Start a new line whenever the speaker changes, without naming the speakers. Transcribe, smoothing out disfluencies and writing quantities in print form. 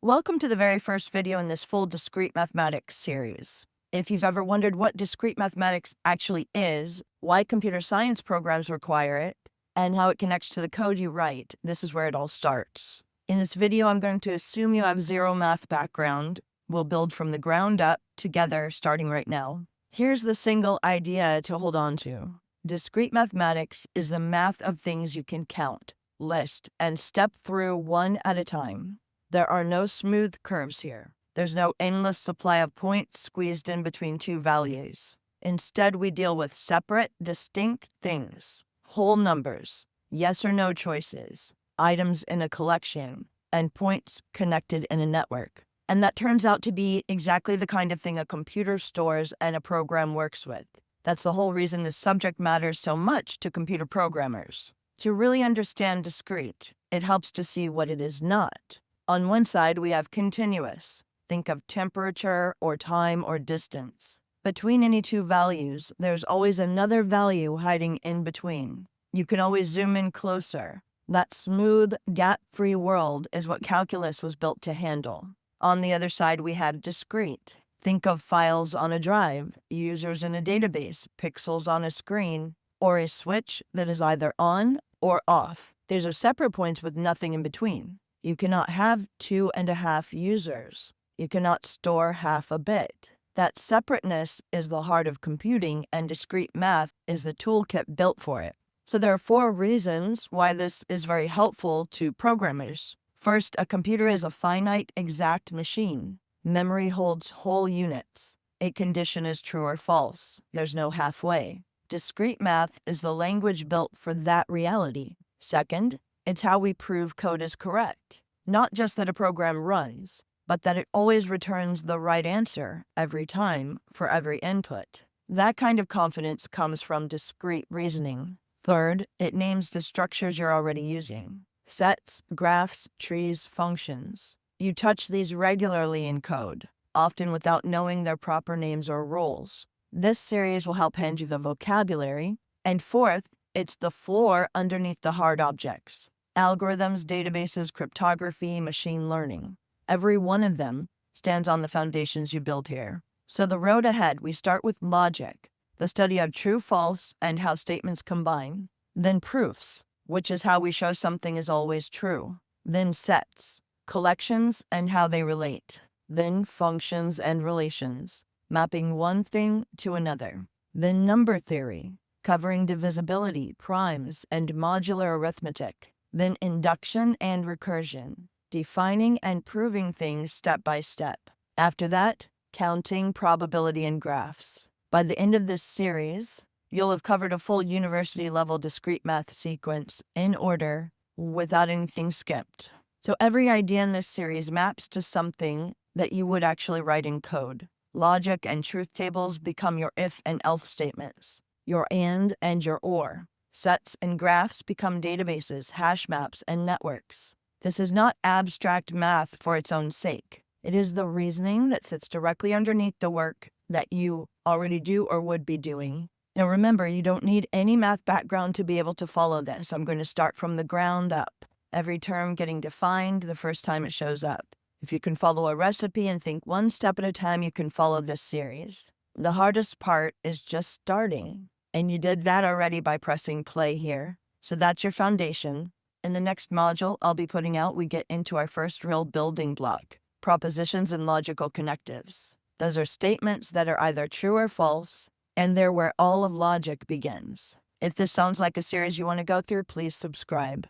Welcome to the very first video in this full discrete mathematics series. If you've ever wondered what discrete mathematics actually is, why computer science programs require it, and how it connects to the code you write, this is where it all starts. In this video, I'm going to assume you have zero math background. We'll build from the ground up together, starting right now. Here's the single idea to hold on to. Discrete mathematics is the math of things you can count, list, and step through one at a time. There are no smooth curves here. There's no endless supply of points squeezed in between two values. Instead, we deal with separate, distinct things, whole numbers, yes or no choices, items in a collection, and points connected in a network. And that turns out to be exactly the kind of thing a computer stores and a program works with. That's the whole reason this subject matters so much to computer programmers. To really understand discrete, it helps to see what it is not. On one side, we have continuous. Think of temperature or time or distance. Between any two values, there's always another value hiding in between. You can always zoom in closer. That smooth, gap-free world is what calculus was built to handle. On the other side, we have discrete. Think of files on a drive, users in a database, pixels on a screen, or a switch that is either on or off. These are separate points with nothing in between. You cannot have 2.5 users. You cannot store half a bit. That separateness is the heart of computing, and discrete math is the toolkit built for it. So there are 4 reasons why this is very helpful to programmers. First, a computer is a finite, exact machine. Memory holds whole units. A condition is true or false. There's no halfway. Discrete math is the language built for that reality. Second, it's how we prove code is correct. Not just that a program runs, but that it always returns the right answer every time for every input. That kind of confidence comes from discrete reasoning. Third, it names the structures you're already using. Sets, graphs, trees, functions. You touch these regularly in code, often without knowing their proper names or roles. This series will help hand you the vocabulary. And fourth, it's the floor underneath the hard objects. Algorithms, databases, cryptography, machine learning. Every one of them stands on the foundations you build here. So the road ahead, we start with logic, the study of true, false, and how statements combine. Then proofs, which is how we show something is always true. Then sets, collections, and how they relate. Then functions and relations, mapping one thing to another. Then number theory, covering divisibility, primes, and modular arithmetic. Then induction and recursion, defining and proving things step by step. After that, counting, probability, and graphs. By the end of this series, you'll have covered a full university-level discrete math sequence in order, without anything skipped. So every idea in this series maps to something that you would actually write in code. Logic and truth tables become your if and else statements, your and your or. Sets and graphs become databases, hash maps, and networks. This is not abstract math for its own sake. It is the reasoning that sits directly underneath the work that you already do or would be doing. Now remember, you don't need any math background to be able to follow this. I'm going to start from the ground up, every term getting defined the first time it shows up. If you can follow a recipe and think one step at a time, you can follow this series. The hardest part is just starting. And you did that already by pressing play here. So that's your foundation. In the next module I'll be putting out, we get into our first real building block, propositions and logical connectives. Those are statements that are either true or false, and they're where all of logic begins. If this sounds like a series you want to go through, please subscribe.